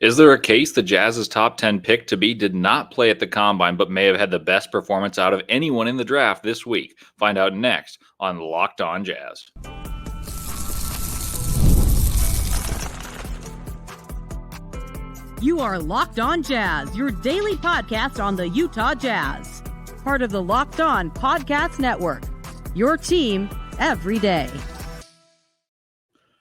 Is there a case the Jazz's top 10 pick to be did not play at the Combine but may have had the best performance out of anyone in the draft this week? Find out next on Locked On Jazz. You are Locked On Jazz, your daily podcast on the Utah Jazz. Part of the Locked On Podcast Network, your team every day.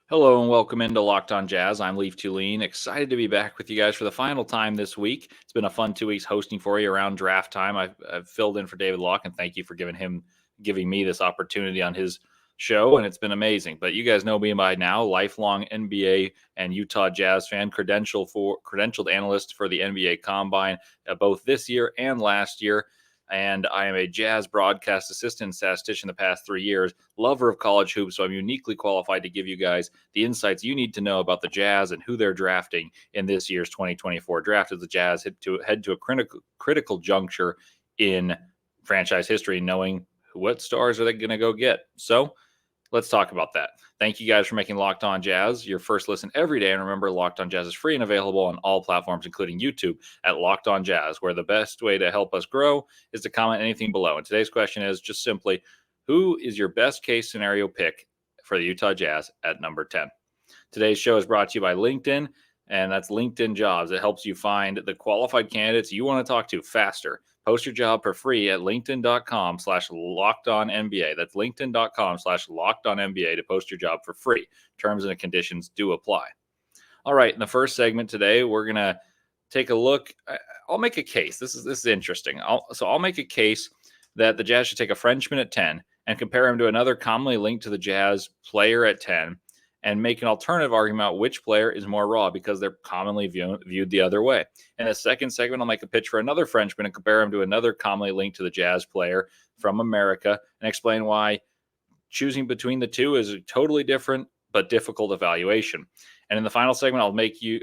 Hello and welcome into Locked On Jazz. I'm Leif Thulin. Excited to be back with you guys for the final time this week. It's been a fun 2 weeks hosting for you around draft time. I've filled in for David Locke, and thank you for giving me this opportunity on his show, and it's been amazing. But you guys know me by now, lifelong NBA and Utah Jazz fan, credentialed analyst for the NBA Combine, both this year and last year. And I am a Jazz broadcast assistant and statistician the past 3 years, lover of college hoops, so I'm uniquely qualified to give you guys the insights you need to know about the Jazz and who they're drafting in this year's 2024 draft, as the Jazz head to a critical juncture in franchise history, knowing what stars are they going to go get. So let's talk about that. Thank you guys for making Locked On Jazz your first listen every day. And remember, Locked On Jazz is free and available on all platforms, including YouTube at Locked On Jazz, where the best way to help us grow is to comment anything below. And today's question is just simply, who is your best case scenario pick for the Utah Jazz at number 10? Today's show is brought to you by LinkedIn, and that's LinkedIn Jobs. It helps you find the qualified candidates you want to talk to faster. Post your job for free at linkedin.com/lockedonnba. That's linkedin.com/lockedonnba to post your job for free. Terms and conditions do apply. All right, in the first segment today, we're going to take a look. I'll make a case. This is interesting. I'll make a case that the Jazz should take a Frenchman at 10 and compare him to another commonly linked to the Jazz player at 10 and make an alternative argument about which player is more raw because they're commonly viewed the other way. In the second segment, I'll make a pitch for another Frenchman and compare him to another commonly linked to the Jazz player from America and explain why choosing between the two is a totally different but difficult evaluation. And in the final segment, I'll make you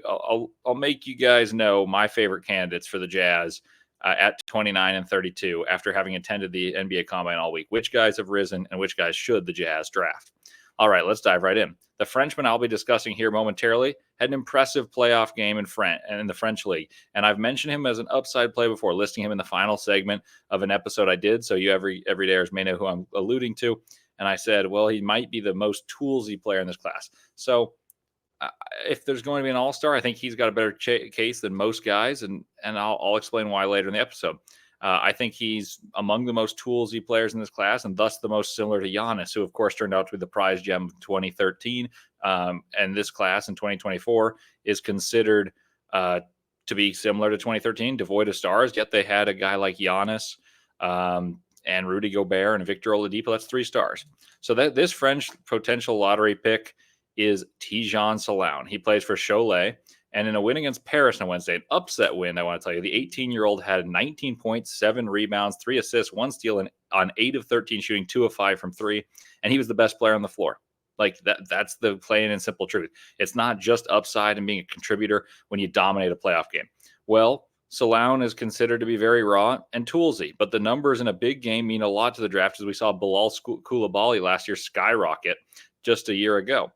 guys know my favorite candidates for the Jazz at 29 and 32 after having attended the NBA Combine all week. Which guys have risen and which guys should the Jazz draft? All right, let's dive right in. The Frenchman I'll be discussing here momentarily had an impressive playoff game in the French league. And I've mentioned him as an upside play before, listing him in the final segment of an episode I did. So you everydayers may know who I'm alluding to. And I said, well, he might be the most toolsy player in this class. So if there's going to be an all-star, I think he's got a better case than most guys. And I'll explain why later in the episode. I think he's among the most toolsy players in this class and thus the most similar to Giannis, who, of course, turned out to be the prize gem of 2013. And this class in 2024 is considered to be similar to 2013, devoid of stars, yet they had a guy like Giannis and Rudy Gobert and Victor Oladipo. That's 3 stars. So this French potential lottery pick is Tidjane Salaun. He plays for Cholet. And in a win against Paris on Wednesday, an upset win, I want to tell you, the 18-year-old had 19 points, 7 rebounds, 3 assists, 1 steal, and on 8 of 13 shooting, 2 of 5 from 3. And he was the best player on the floor. Like that's the plain and simple truth. It's not just upside and being a contributor when you dominate a playoff game. Well, Salaun is considered to be very raw and toolsy, but the numbers in a big game mean a lot to the draft, as we saw Bilal Coulibaly last year skyrocket just a year ago.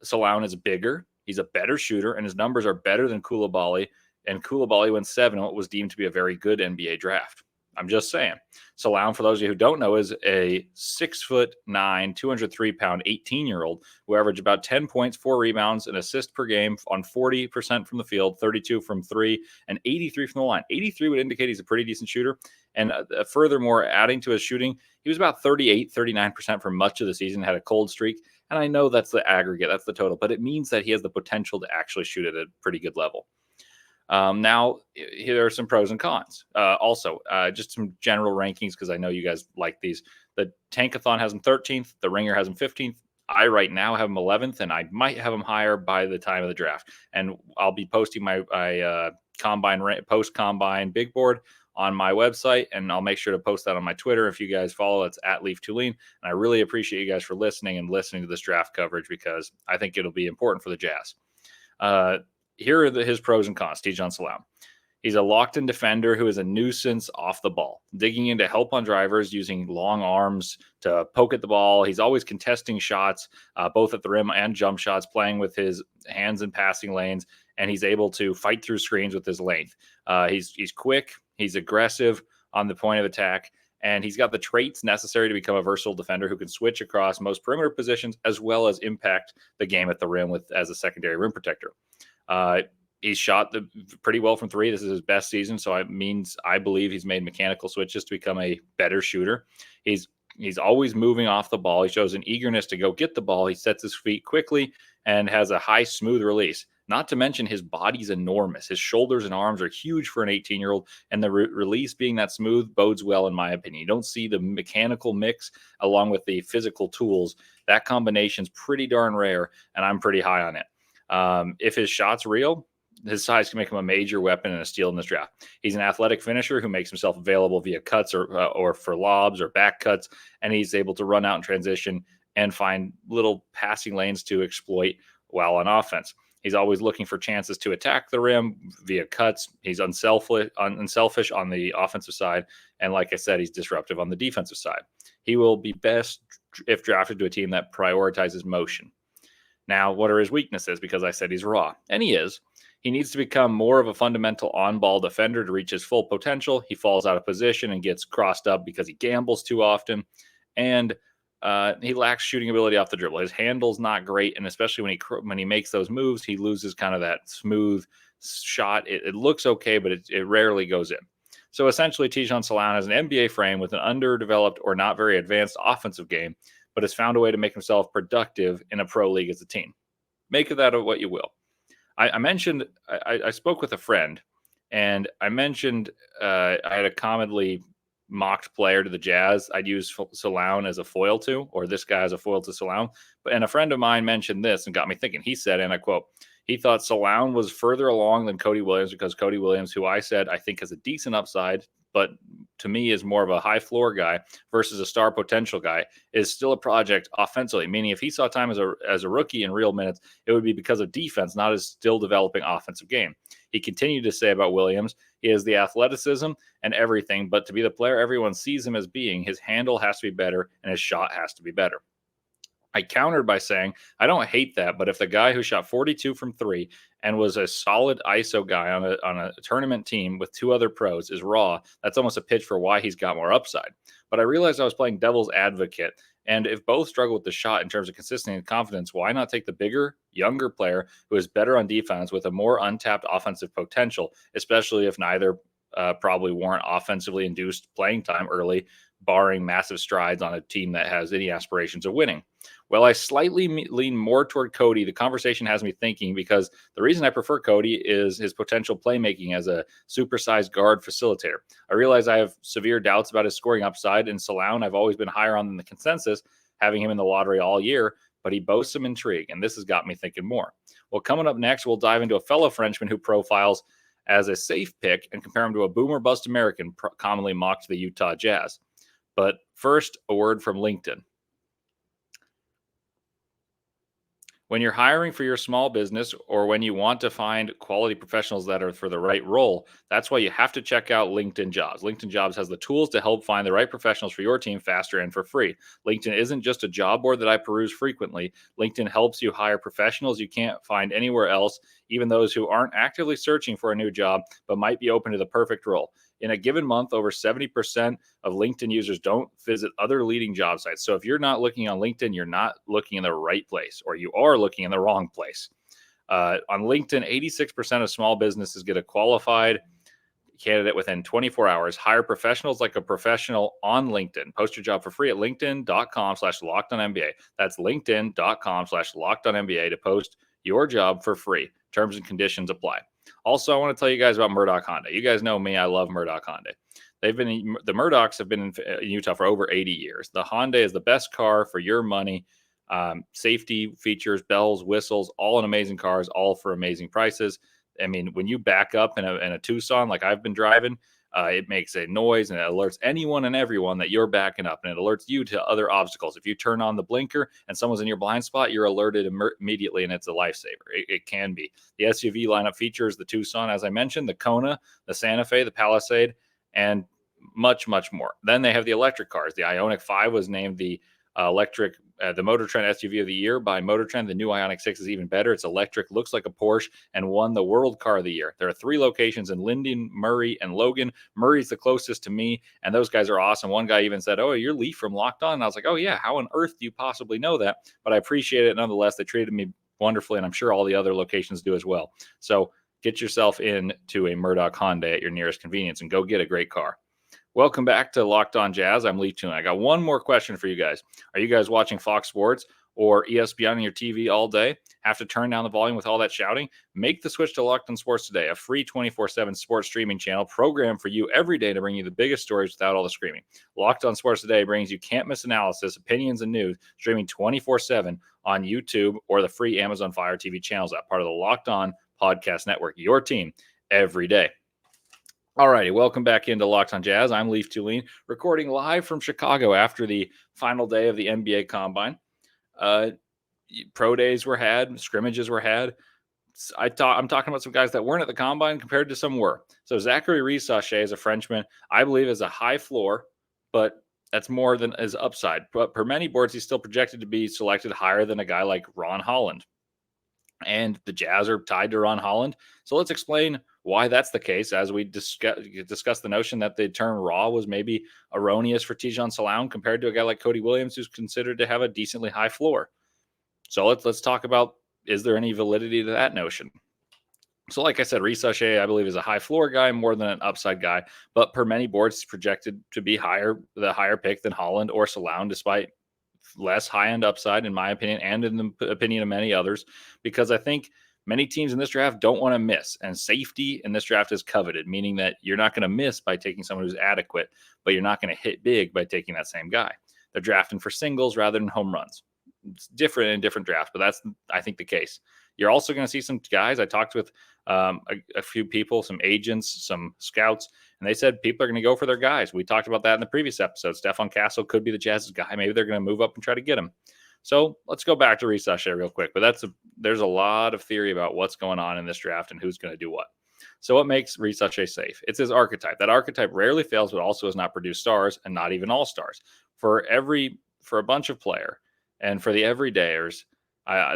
Salaun is bigger. He's a better shooter, and his numbers are better than Coulibaly. And Coulibaly went 7 in what was deemed to be a very good NBA draft. I'm just saying. Salaun, for those of you who don't know, is a 6'9", 203-pound, 18-year-old who averaged about 10 points, 4 rebounds, an assist per game on 40% from the field, 32 from 3, and 83 from the line. 83 would indicate he's a pretty decent shooter. And furthermore, adding to his shooting, he was about 38, 39% for much of the season, had a cold streak. And I know that's the aggregate, that's the total, but it means that he has the potential to actually shoot at a pretty good level. Now, here are some pros and cons. Also, just some general rankings, because I know you guys like these. The Tankathon has him 13th. The Ringer has him 15th. I right now have him 11th, and I might have him higher by the time of the draft. And I'll be posting my post-combine big board on my website, and I'll make sure to post that on my Twitter. If you guys follow, it's at Leif Thulin. And I really appreciate you guys for listening to this draft coverage, because I think it'll be important for the Jazz. Here are his pros and cons. Tidjane Salaun. He's a locked-in defender who is a nuisance off the ball, digging in to help on drivers, using long arms to poke at the ball. He's always contesting shots, both at the rim and jump shots, playing with his hands in passing lanes, and he's able to fight through screens with his length. He's quick, he's aggressive on the point of attack, and he's got the traits necessary to become a versatile defender who can switch across most perimeter positions as well as impact the game at the rim as a secondary rim protector. He's shot pretty well from three. This is his best season, so it means I believe he's made mechanical switches to become a better shooter. He's always moving off the ball. He shows an eagerness to go get the ball. He sets his feet quickly and has a high, smooth release. Not to mention his body's enormous. His shoulders and arms are huge for an 18-year-old, and the release being that smooth bodes well, in my opinion. You don't see the mechanical mix along with the physical tools. That combination's pretty darn rare, and I'm pretty high on it. If his shot's real, his size can make him a major weapon and a steal in this draft. He's an athletic finisher who makes himself available via cuts or for lobs or back cuts, and he's able to run out in transition and find little passing lanes to exploit while on offense. He's always looking for chances to attack the rim via cuts. He's unselfish on the offensive side. And like I said, he's disruptive on the defensive side. He will be best if drafted to a team that prioritizes motion. Now, what are his weaknesses? Because I said he's raw. And he is. He needs to become more of a fundamental on-ball defender to reach his full potential. He falls out of position and gets crossed up because he gambles too often. And he lacks shooting ability off the dribble. His handle's not great, and especially when he makes those moves, he loses kind of that smooth shot. It looks okay, but it rarely goes in. So essentially, Tidjane Salaun has an NBA frame with an underdeveloped or not very advanced offensive game, but has found a way to make himself productive in a pro league as a team. Make of that what you will. I mentioned I spoke with a friend, and I mentioned I had a commonly mocked player to the Jazz I'd use Salaun as a foil to, or this guy as a foil to Salaun. And a friend of mine mentioned this and got me thinking. He said, and I quote, he thought Salaun was further along than Cody Williams because Cody Williams, who I said I think has a decent upside, but to me is more of a high floor guy versus a star potential guy, is still a project offensively. Meaning if he saw time as a rookie in real minutes, it would be because of defense, not his still developing offensive game. He continued to say about Williams, he has the athleticism and everything, but to be the player everyone sees him as being, his handle has to be better and his shot has to be better. I countered by saying, I don't hate that, but if the guy who shot 42 from three and was a solid ISO guy on a tournament team with two other pros is raw, that's almost a pitch for why he's got more upside. But I realized I was playing devil's advocate, and if both struggle with the shot in terms of consistency and confidence, why not take the bigger, younger player who is better on defense with a more untapped offensive potential, especially if neither probably warrant offensively induced playing time early, barring massive strides on a team that has any aspirations of winning. Well, I slightly lean more toward Cody. The conversation has me thinking because the reason I prefer Cody is his potential playmaking as a supersized guard facilitator. I realize I have severe doubts about his scoring upside, and Salaun I've always been higher on than the consensus, having him in the lottery all year, but he boasts some intrigue, and this has got me thinking more. Well, coming up next, we'll dive into a fellow Frenchman who profiles as a safe pick and compare him to a boomer bust American commonly mocked to the Utah Jazz. But first, a word from LinkedIn. When you're hiring for your small business or when you want to find quality professionals that are for the right role, that's why you have to check out LinkedIn Jobs. LinkedIn Jobs has the tools to help find the right professionals for your team faster and for free. LinkedIn isn't just a job board that I peruse frequently. LinkedIn helps you hire professionals you can't find anywhere else, even those who aren't actively searching for a new job but might be open to the perfect role. In a given month, over 70% of LinkedIn users don't visit other leading job sites. So if you're not looking on LinkedIn, you're not looking in the right place, or you are looking in the wrong place. On LinkedIn, 86% of small businesses get a qualified candidate within 24 hours. Hire professionals like a professional on LinkedIn. Post your job for free at linkedin.com/lockedonnba. That's linkedin.com/lockedonnba to post your job for free. Terms and conditions apply. Also, I want to tell you guys about Murdoch Honda. You guys know me. I love Murdoch Honda. The Murdochs have been in Utah for over 80 years. The Honda is the best car for your money. Safety features, bells, whistles, all in amazing cars, all for amazing prices. I mean, when you back up in a Tucson like I've been driving, it makes a noise and it alerts anyone and everyone that you're backing up, and it alerts you to other obstacles. If you turn on the blinker and someone's in your blind spot, you're alerted immediately, and it's a lifesaver. It can be. The SUV lineup features the Tucson, as I mentioned, the Kona, the Santa Fe, the Palisade, and much, much more. Then they have the electric cars. The Ioniq 5 was named the electric, the Motor Trend SUV of the year by Motor Trend. The new Ioniq 6 is even better. It's electric, looks like a Porsche, and won the World Car of the Year. There are 3 locations in Linden, Murray, and Logan. Murray's the closest to me, and those guys are awesome. One guy even said, "Oh, you're Leif from Locked On." And I was like, "Oh yeah, how on earth do you possibly know that?" But I appreciate it nonetheless. They treated me wonderfully, and I'm sure all the other locations do as well. So get yourself into a Murdoch Hyundai at your nearest convenience and go get a great car. Welcome back to Locked On Jazz. I'm Leif Thulin. I got one more question for you guys. Are you guys watching Fox Sports or ESPN on your TV all day? Have to turn down the volume with all that shouting? Make the switch to Locked On Sports today, a free 24/7 sports streaming channel programmed for you every day to bring you the biggest stories without all the screaming. Locked On Sports today brings you can't-miss analysis, opinions, and news, streaming 24/7 on YouTube or the free Amazon Fire TV channels app, part of the Locked On Podcast Network, your team every day. All righty, welcome back into Locked On Jazz. I'm Leif Thulin, recording live from Chicago after the final day of the NBA Combine. Pro days were had, scrimmages were had. I'm talking about some guys that weren't at the Combine compared to some were. So Zacharie Risacher is a Frenchman, I believe, is a high floor, but that's more than his upside. But per many boards, he's still projected to be selected higher than a guy like Ron Holland. And the Jazz are tied to Ron Holland. So let's explain why that's the case as we discuss the notion that the term raw was maybe erroneous for Tidjane Salaun compared to a guy like Cody Williams, who's considered to have a decently high floor. So let's talk about, is there any validity to that notion? So like I said, Risacher, I believe, is a high floor guy more than an upside guy, but per many boards, it's projected to be the higher pick than Holland or Salaun, despite less high-end upside, in my opinion, and in the opinion of many others, because I think many teams in this draft don't want to miss, and safety in this draft is coveted, meaning that you're not going to miss by taking someone who's adequate, but you're not going to hit big by taking that same guy. They're drafting for singles rather than home runs. It's different in different drafts, but that's, I think, the case. You're also going to see some guys. I talked with a few people, some agents, some scouts, and they said people are going to go for their guys. We talked about that in the previous episode. Stephon Castle could be the Jazz's guy. Maybe they're going to move up and try to get him. So let's go back to Risacher real quick. But there's a lot of theory about what's going on in this draft and who's going to do what. So what makes Risacher safe? It's his archetype. That archetype rarely fails, but also has not produced stars, and not even all stars. For a bunch of player and for the everydayers,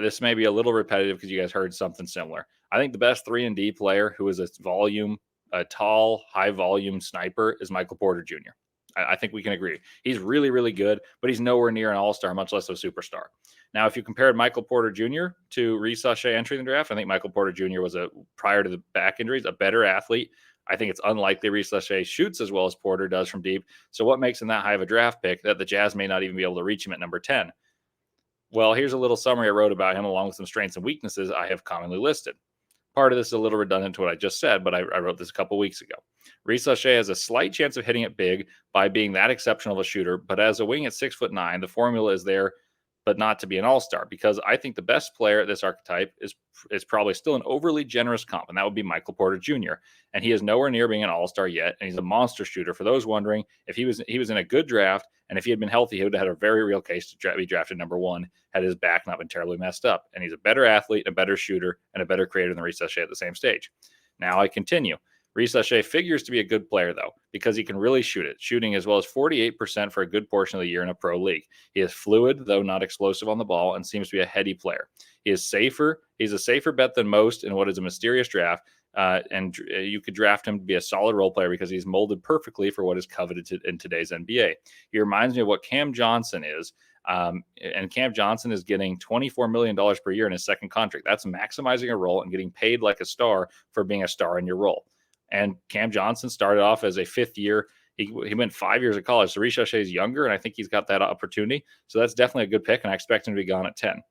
this may be a little repetitive because you guys heard something similar. I think the best 3-and-D player who is a tall, high-volume sniper is Michael Porter Jr. I think we can agree. He's really, really good, but he's nowhere near an all-star, much less a superstar. Now, if you compared Michael Porter Jr. to Risacher entering the draft, I think Michael Porter Jr. was, prior to the back injuries, a better athlete. I think it's unlikely Risacher shoots as well as Porter does from deep. So what makes him that high of a draft pick that the Jazz may not even be able to reach him at number 10? Well, here's a little summary I wrote about him along with some strengths and weaknesses I have commonly listed. Part of this is a little redundant to what I just said, but I wrote this a couple weeks ago. Risacher has a slight chance of hitting it big by being that exceptional of a shooter, but as a wing at 6'9", the formula is there, but not to be an all-star, because I think the best player at this archetype is probably still an overly generous comp, and that would be Michael Porter Jr. And he is nowhere near being an all-star yet, and he's a monster shooter. For those wondering, if he was in a good draft, and if he had been healthy, he would have had a very real case to be drafted number 1 had his back not been terribly messed up. And he's a better athlete, a better shooter, and a better creator than Risacher at the same stage. Now I continue. Risacher figures to be a good player, though, because he can really shoot it, shooting as well as 48% for a good portion of the year in a pro league. He is fluid, though not explosive on the ball, and seems to be a heady player. He's a safer bet than most in what is a mysterious draft, and you could draft him to be a solid role player because he's molded perfectly for what is coveted in today's NBA. He reminds me of what Cam Johnson is, and Cam Johnson is getting $24 million per year in his second contract. That's maximizing a role and getting paid like a star for being a star in your role. And Cam Johnson started off as a fifth year. He went 5 years of college. So Risacher is younger, and I think he's got that opportunity. So that's definitely a good pick, and I expect him to be gone at 10.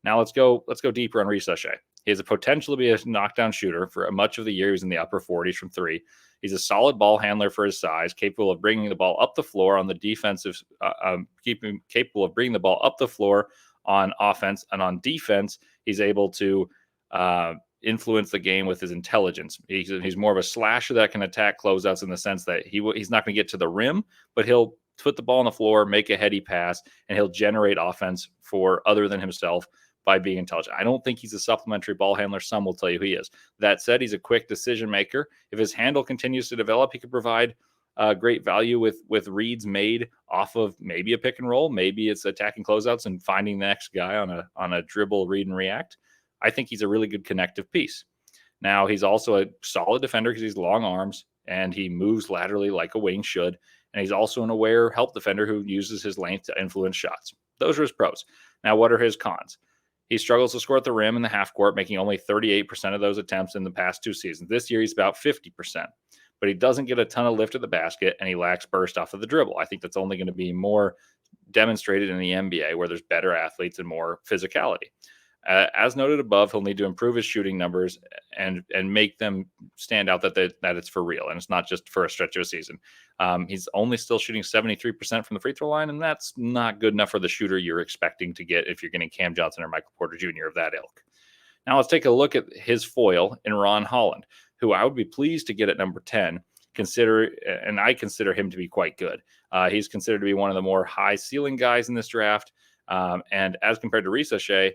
Now let's go deeper on Risacher. He has a potential to be a knockdown shooter. For much of the year, he was in the upper 40s from 3. He's a solid ball handler for his size, capable of bringing the ball up the floor on the defensive, capable of bringing the ball up the floor on offense, and on defense, he's able to influence the game with his intelligence. He's more of a slasher that can attack closeouts in the sense that he's not going to get to the rim, but he'll put the ball on the floor, make a heady pass, and he'll generate offense for other than himself by being intelligent. I don't think he's a supplementary ball handler. Some will tell you he is. That said, he's a quick decision maker. If his handle continues to develop, he could provide great value with reads made off of maybe a pick and roll, maybe it's attacking closeouts and finding the next guy on a dribble, read and react. I think he's a really good connective piece. Now, he's also a solid defender because he's long arms and he moves laterally like a wing should. And he's also an aware help defender who uses his length to influence shots. Those are his pros. Now, what are his cons? He struggles to score at the rim in the half court, making only 38% of those attempts in the past 2 seasons. This year, he's about 50%. But he doesn't get a ton of lift at the basket, and he lacks burst off of the dribble. I think that's only going to be more demonstrated in the NBA, where there's better athletes and more physicality. As noted above, he'll need to improve his shooting numbers and make them stand out that it's for real and it's not just for a stretch of a season. He's only still shooting 73% from the free throw line, and that's not good enough for the shooter you're expecting to get if you're getting Cam Johnson or Michael Porter Jr. of that ilk. Now let's take a look at his foil in Ron Holland, who I would be pleased to get at number 10. And I consider him to be quite good. He's considered to be one of the more high ceiling guys in this draft, and as compared to Risacher,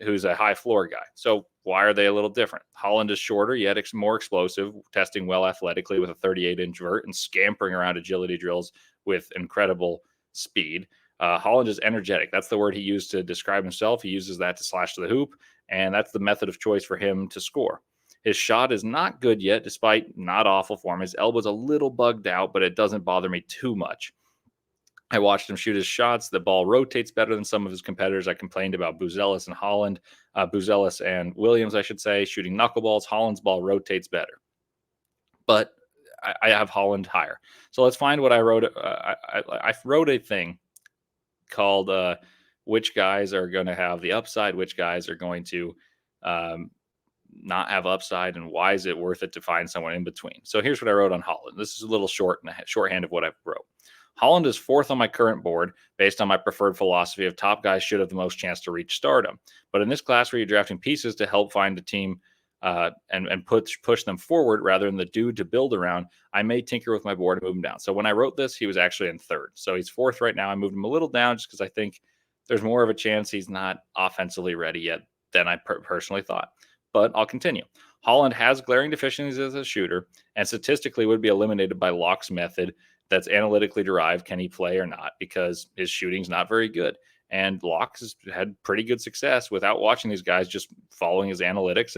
who's a high floor guy. So why are they a little different? Holland is shorter, yet more explosive, testing well athletically with a 38-inch vert and scampering around agility drills with incredible speed. Holland is energetic. That's the word he used to describe himself. He uses that to slash to the hoop, and that's the method of choice for him to score. His shot is not good yet, despite not awful form. His elbow's a little bugged out, but it doesn't bother me too much. I watched him shoot his shots. The ball rotates better than some of his competitors. I complained about Buzelis and Holland, Buzelis and Williams, I should say, shooting knuckleballs. Holland's ball rotates better. But I have Holland higher. So let's find what I wrote. I wrote a thing called which guys are going to have the upside, which guys are going to not have upside, and why is it worth it to find someone in between. So here's what I wrote on Holland. This is a little shorthand of what I wrote. Holland is 4th on my current board based on my preferred philosophy of top guys should have the most chance to reach stardom. But in this class where you're drafting pieces to help find a team and push them forward rather than the dude to build around, I may tinker with my board and move him down. So when I wrote this, he was actually in 3rd. So he's 4th right now. I moved him a little down just because I think there's more of a chance he's not offensively ready yet than I personally thought. But I'll continue. Holland has glaring deficiencies as a shooter and statistically would be eliminated by Locke's method that's analytically derived. Can he play or not? Because his shooting's not very good. And Locke has had pretty good success without watching these guys, just following his analytics.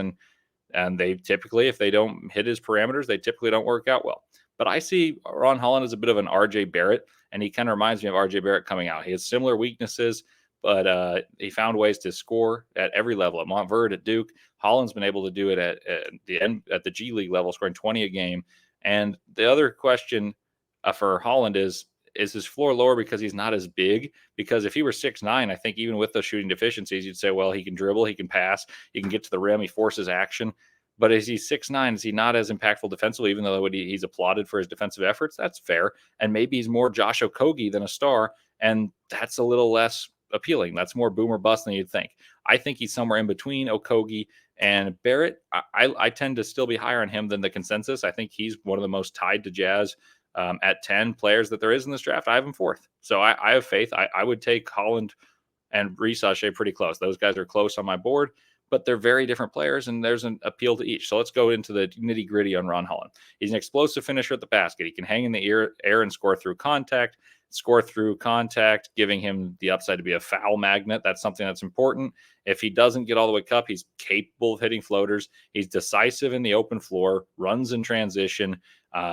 And they typically, if they don't hit his parameters, they typically don't work out well. But I see Ron Holland as a bit of an RJ Barrett, and he kind of reminds me of RJ Barrett coming out. He has similar weaknesses, but he found ways to score at every level. At Montverde, at Duke, Holland's been able to do it at the G League level, scoring 20 a game. And the other question for Holland is his floor lower because he's not as big? Because if he were 6'9", I think even with those shooting deficiencies, you'd say, well, he can dribble, he can pass, he can get to the rim, he forces action. But as he's 6'9", is he not as impactful defensively, even though he's applauded for his defensive efforts? That's fair. And maybe he's more Josh Okogie than a star, and that's a little less appealing. That's more boom or bust than you'd think. I think he's somewhere in between Okogie and Barrett. I tend to still be higher on him than the consensus. I think he's one of the most tied to Jazz at 10 players that there is in this draft. I have him 4th. So I have faith. I would take Holland and Risacher pretty close. Those guys are close on my board, but they're very different players, and there's an appeal to each. So let's go into the nitty gritty on Ron Holland. He's an explosive finisher at the basket. He can hang in the air and score through contact, giving him the upside to be a foul magnet. That's something that's important. If he doesn't get all the way up, he's capable of hitting floaters. He's decisive in the open floor, runs in transition.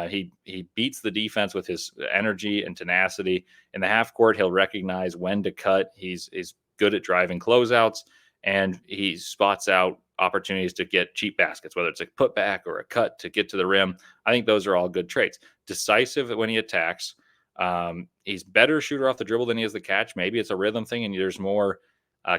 He beats the defense with his energy and tenacity. In the half court, he'll recognize when to cut. He's good at driving closeouts, and he spots out opportunities to get cheap baskets, whether it's a putback or a cut to get to the rim. I think those are all good traits. Decisive when he attacks. He's better shooter off the dribble than he is the catch. Maybe it's a rhythm thing, and there's more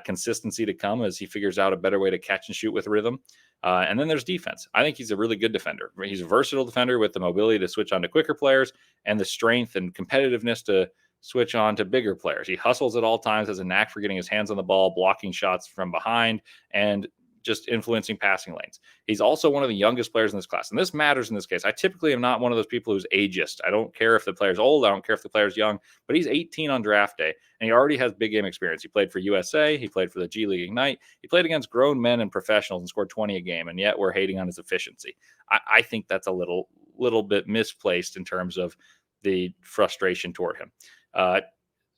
consistency to come as he figures out a better way to catch and shoot with rhythm. And then there's defense. I think he's a really good defender. He's a versatile defender with the mobility to switch on to quicker players and the strength and competitiveness to switch on to bigger players. He hustles at all times, has a knack for getting his hands on the ball, blocking shots from behind, and just influencing passing lanes. He's also one of the youngest players in this class. And this matters in this case. I typically am not one of those people who's ageist. I don't care if the player's old. I don't care if the player's young. But he's 18 on draft day, and he already has big game experience. He played for USA. He played for the G League Ignite. He played against grown men and professionals and scored 20 a game, and yet we're hating on his efficiency. I think that's a little little bit misplaced in terms of the frustration toward him.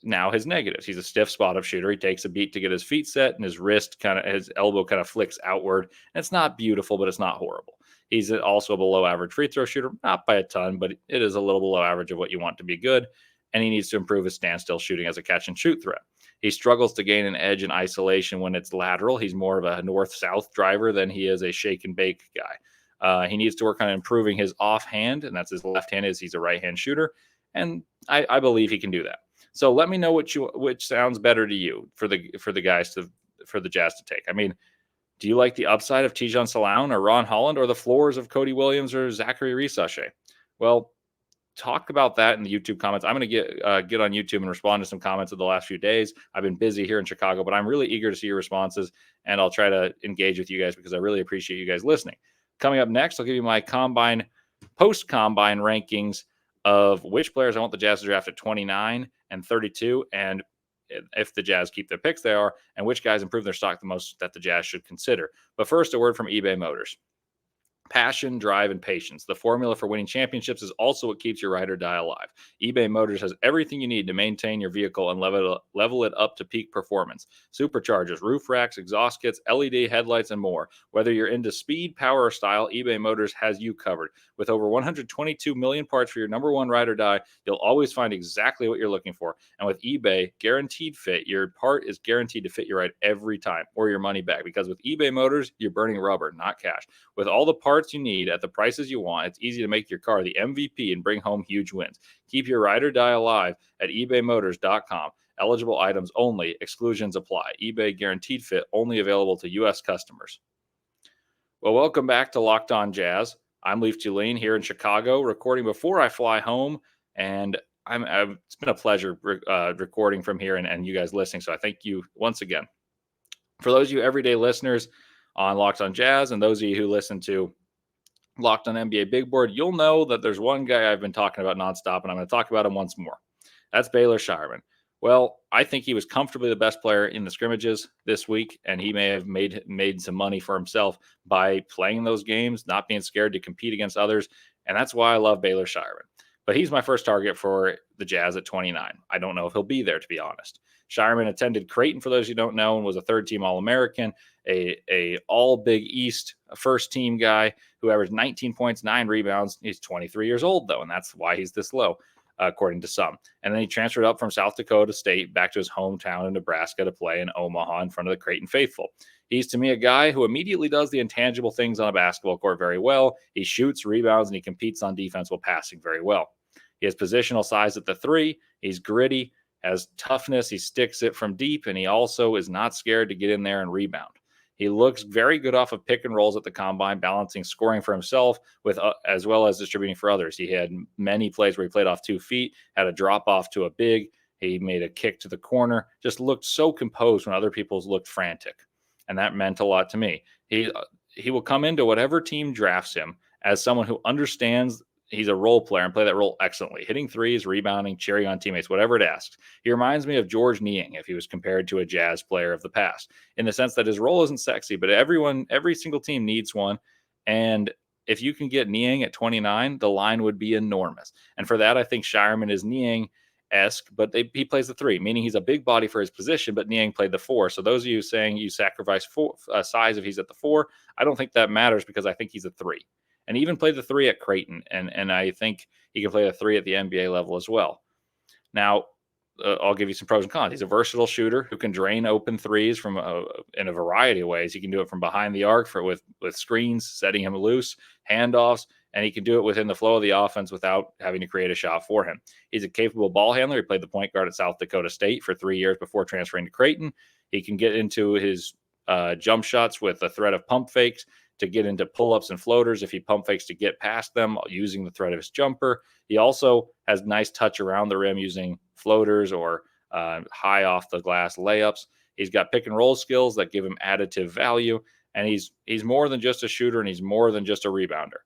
Now his negatives. He's a stiff spot-up shooter. He takes a beat to get his feet set, and his elbow kind of flicks outward. And it's not beautiful, but it's not horrible. He's also a below-average free throw shooter, not by a ton, but it is a little below average of what you want to be good. And he needs to improve his standstill shooting as a catch-and-shoot threat. He struggles to gain an edge in isolation when it's lateral. He's more of a north-south driver than he is a shake-and-bake guy. He needs to work on improving his offhand, and that's his left hand. He's a right-hand shooter, and I believe he can do that. So let me know which sounds better to you for the Jazz to take. I mean, do you like the upside of Tidjane Salaun or Ron Holland, or the floors of Cody Williams or Zacharie Risacher? Well, talk about that in the YouTube comments. I'm going to get on YouTube and respond to some comments of the last few days. I've been busy here in Chicago, but I'm really eager to see your responses, and I'll try to engage with you guys because I really appreciate you guys listening. Coming up next, I'll give you my post-combine rankings of which players I want the Jazz to draft at 29 and 32, and if the Jazz keep their picks they are, and which guys improve their stock the most that the Jazz should consider. But first, a word from eBay Motors. Passion, drive, and patience. The formula for winning championships is also what keeps your ride or die alive. eBay Motors has everything you need to maintain your vehicle and level it up to peak performance. Superchargers, roof racks, exhaust kits, LED headlights, and more. Whether you're into speed, power, or style, eBay Motors has you covered. With over 122 million parts for your number one ride or die, you'll always find exactly what you're looking for. And with eBay Guaranteed Fit, your part is guaranteed to fit your ride every time, or your money back. Because with eBay Motors, you're burning rubber, not cash. With all the parts you need at the prices you want, it's easy to make your car the MVP and bring home huge wins. Keep your ride or die alive at ebaymotors.com. Eligible items only. Exclusions apply. eBay Guaranteed Fit only available to U.S. customers. Well, welcome back to Locked On Jazz. I'm Leif Thulin here in Chicago, recording before I fly home, and it's been a pleasure recording from here and you guys listening, so I thank you once again. For those of you everyday listeners on Locked On Jazz, and those of you who listen to Locked On NBA Big Board, you'll know that there's one guy I've been talking about nonstop, and I'm going to talk about him once more. That's Baylor Shyman. Well, I think he was comfortably the best player in the scrimmages this week, and he may have made some money for himself by playing those games, not being scared to compete against others, and that's why I love Baylor Shyman. But he's my first target for the Jazz at 29. I don't know if he'll be there, to be honest. Shyman attended Creighton, for those who don't know, and was a third-team All-American, a all-Big East first-team guy who averaged 19 points, 9 rebounds. He's 23 years old, though, and that's why he's this low, according to some. And then he transferred up from South Dakota State back to his hometown in Nebraska to play in Omaha in front of the Creighton faithful. He's, to me, a guy who immediately does the intangible things on a basketball court very well. He shoots, rebounds, and he competes on defense while passing very well. He has positional size at the 3. He's gritty, has toughness. He sticks it from deep, and he also is not scared to get in there and rebound. He looks very good off of pick and rolls at the combine, balancing scoring for himself with as well as distributing for others. He had many plays where he played off 2 feet, had a drop off to a big. He made a kick to the corner, just looked so composed when other people's looked frantic. And that meant a lot to me. He will come into whatever team drafts him as someone who understands he's a role player and play that role excellently, hitting threes, rebounding, cheering on teammates, whatever it asks. He reminds me of George Niang if he was compared to a Jazz player of the past, in the sense that his role isn't sexy, but every single team needs one. And if you can get Niang at 29, the line would be enormous. And for that, I think Shyman is Niang-esque, but he plays the 3, meaning he's a big body for his position, but Niang played the 4. So those of you saying you sacrifice size if he's at the 4, I don't think that matters because I think he's a 3. And he even played the 3 at Creighton, and I think he can play the 3 at the NBA level as well. Now, I'll give you some pros and cons. He's a versatile shooter who can drain open threes from in a variety of ways. He can do it from behind the arc with screens, setting him loose, handoffs, and he can do it within the flow of the offense without having to create a shot for him. He's a capable ball handler. He played the point guard at South Dakota State for 3 years before transferring to Creighton. He can get into his jump shots with the threat of pump fakes, to get into pull-ups and floaters if he pump fakes to get past them using the threat of his jumper. He also has nice touch around the rim using floaters or high off the glass layups. He's got pick and roll skills that give him additive value, and he's more than just a shooter, and he's more than just a rebounder.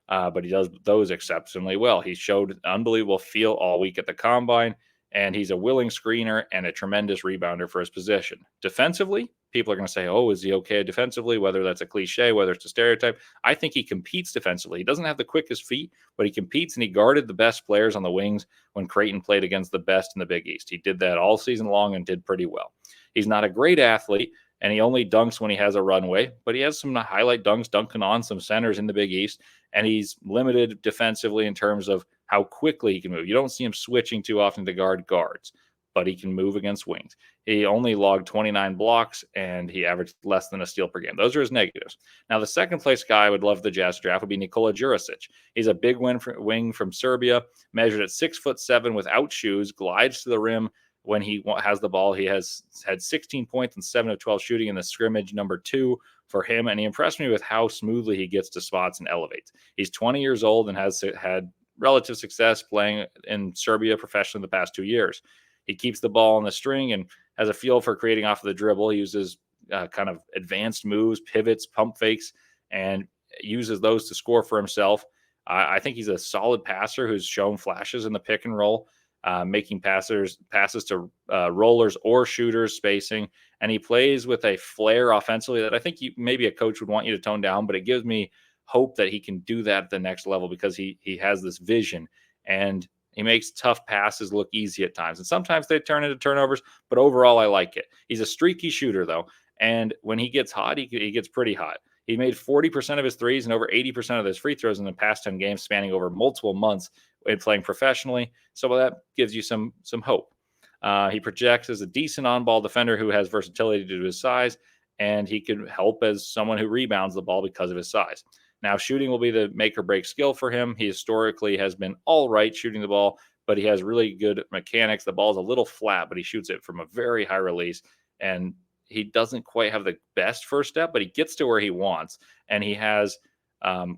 But he does those exceptionally well. He showed unbelievable feel all week at the combine, and he's a willing screener and a tremendous rebounder for his position. Defensively, people are going to say, oh, is he okay defensively? Whether that's a cliche, whether it's a stereotype. I think he competes defensively. He doesn't have the quickest feet, but he competes, and he guarded the best players on the wings when Creighton played against the best in the Big East. He did that all season long and did pretty well. He's not a great athlete, and he only dunks when he has a runway, but he has some highlight dunks dunking on some centers in the Big East, and he's limited defensively in terms of how quickly he can move. You don't see him switching too often to guard guards, but he can move against wings. He only logged 29 blocks, and he averaged less than a steal per game. Those are his negatives. Now, the second place guy I would love the Jazz draft would be Nikola Jurisic. He's a big wing from Serbia, measured at 6'7" without shoes, glides to the rim when he has the ball. He has had 16 points and 7 of 12 shooting in the scrimmage, number 2 for him, and he impressed me with how smoothly he gets to spots and elevates. He's 20 years old and has had relative success playing in Serbia professionally the past 2 years. He keeps the ball on the string and has a feel for creating off of the dribble. He uses kind of advanced moves, pivots, pump fakes, and uses those to score for himself. I think he's a solid passer who's shown flashes in the pick and roll, making passes to rollers or shooters, spacing. And he plays with a flair offensively that I think maybe a coach would want you to tone down, but it gives me hope that he can do that at the next level because he has this vision, and he makes tough passes look easy at times. And sometimes they turn into turnovers, but overall I like it. He's a streaky shooter though. And when he gets hot, he gets pretty hot. He made 40% of his threes and over 80% of his free throws in the past 10 games, spanning over multiple months in playing professionally. So that gives you some hope. He projects as a decent on-ball defender who has versatility due to his size, and he could help as someone who rebounds the ball because of his size. Now, shooting will be the make or break skill for him. He historically has been all right shooting the ball, but he has really good mechanics. The ball's a little flat, but he shoots it from a very high release, and he doesn't quite have the best first step, but he gets to where he wants, and he has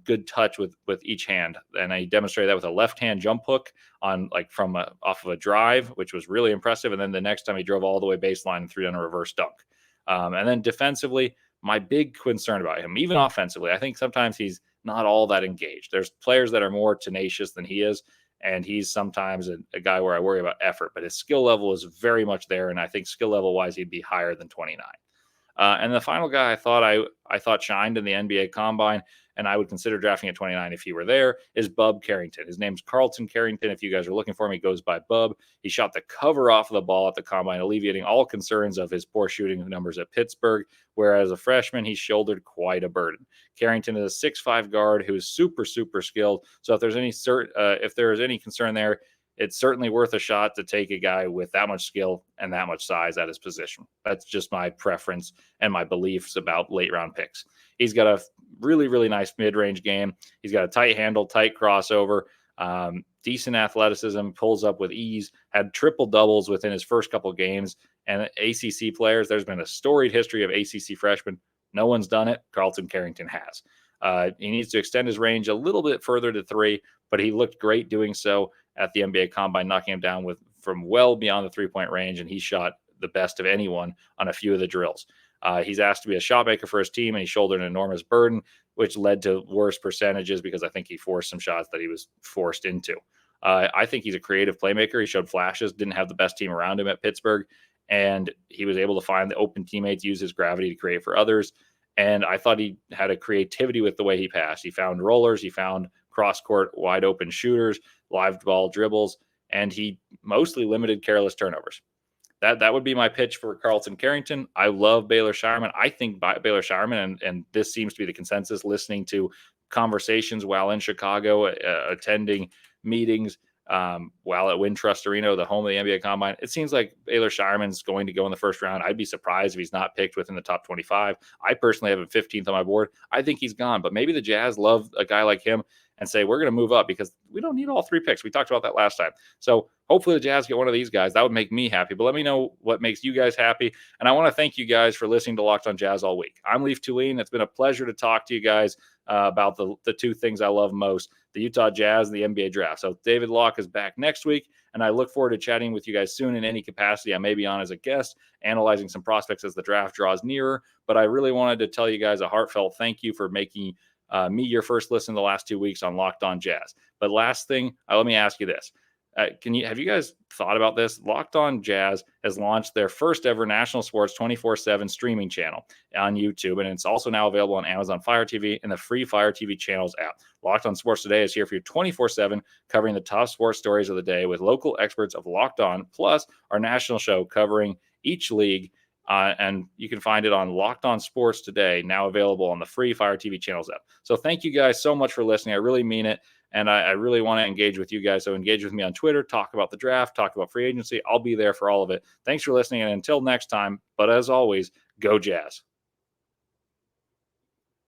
good touch with each hand. And he demonstrated that with a left hand jump hook on off of a drive, which was really impressive. And then the next time he drove all the way baseline and threw down a reverse dunk. And then defensively, my big concern about him, even offensively, I think sometimes he's not all that engaged. There's players that are more tenacious than he is, and he's sometimes a guy where I worry about effort, but his skill level is very much there, and I think skill level wise he'd be higher than 29. And the final guy I thought shined in the NBA Combine, and I would consider drafting at 29 if he were there, is Bub Carrington. His name's Carlton Carrington. If you guys are looking for him, he goes by Bub. He shot the cover off of the ball at the Combine, alleviating all concerns of his poor shooting numbers at Pittsburgh, whereas a freshman, he shouldered quite a burden. Carrington is a 6'5" guard who is super, super skilled. So if there is any concern there, it's certainly worth a shot to take a guy with that much skill and that much size at his position. That's just my preference and my beliefs about late round picks. He's got a really, really nice mid-range game. He's got a tight handle, tight crossover, decent athleticism, pulls up with ease, had triple doubles within his first couple games. And ACC players, there's been a storied history of ACC freshmen. No one's done it. Carlton Carrington has. He needs to extend his range a little bit further to 3, but he looked great doing so at the NBA Combine, knocking him down from well beyond the 3-point range, and he shot the best of anyone on a few of the drills. He's asked to be a shot maker for his team, and he shouldered an enormous burden, which led to worse percentages because I think he forced some shots that he was forced into. I think he's a creative playmaker. He showed flashes, didn't have the best team around him at Pittsburgh, and he was able to find the open teammates, use his gravity to create for others. And I thought he had a creativity with the way he passed. He found rollers, he found cross-court wide open shooters, live ball dribbles, and he mostly limited careless turnovers. That would be my pitch for Carlton Carrington. I love Baylor Shyman. I think Baylor Shyman, and this seems to be the consensus, listening to conversations while in Chicago, attending meetings while at Wintrust Arena, the home of the NBA Combine. It seems like Baylor Shyman's going to go in the first round. I'd be surprised if he's not picked within the top 25. I personally have him 15th on my board. I think he's gone, but maybe the Jazz love a guy like him and say, we're going to move up because we don't need all 3 picks. We talked about that last time. So hopefully the Jazz get one of these guys. That would make me happy, but let me know what makes you guys happy. And I want to thank you guys for listening to Locked on Jazz all week. I'm Leif Thulin. It's been a pleasure to talk to you guys about the 2 things I love most, the Utah Jazz and the NBA draft. So David Locke is back next week, and I look forward to chatting with you guys soon in any capacity. I may be on as a guest, analyzing some prospects as the draft draws nearer, but I really wanted to tell you guys a heartfelt thank you for making me your first listen the last 2 weeks on Locked on Jazz. But last thing, let me ask you this. Have you guys thought about this? Locked On Jazz has launched their first ever national sports 24/7 streaming channel on YouTube, and it's also now available on Amazon Fire TV and the free Fire TV channels app. Locked On Sports Today is here for you 24/7, covering the top sports stories of the day with local experts of Locked On, plus our national show covering each league. And you can find it on Locked On Sports Today, now available on the free Fire TV channels app. So thank you guys so much for listening. I really mean it. And I really want to engage with you guys. So engage with me on Twitter, talk about the draft, talk about free agency. I'll be there for all of it. Thanks for listening. And until next time, but as always, go Jazz.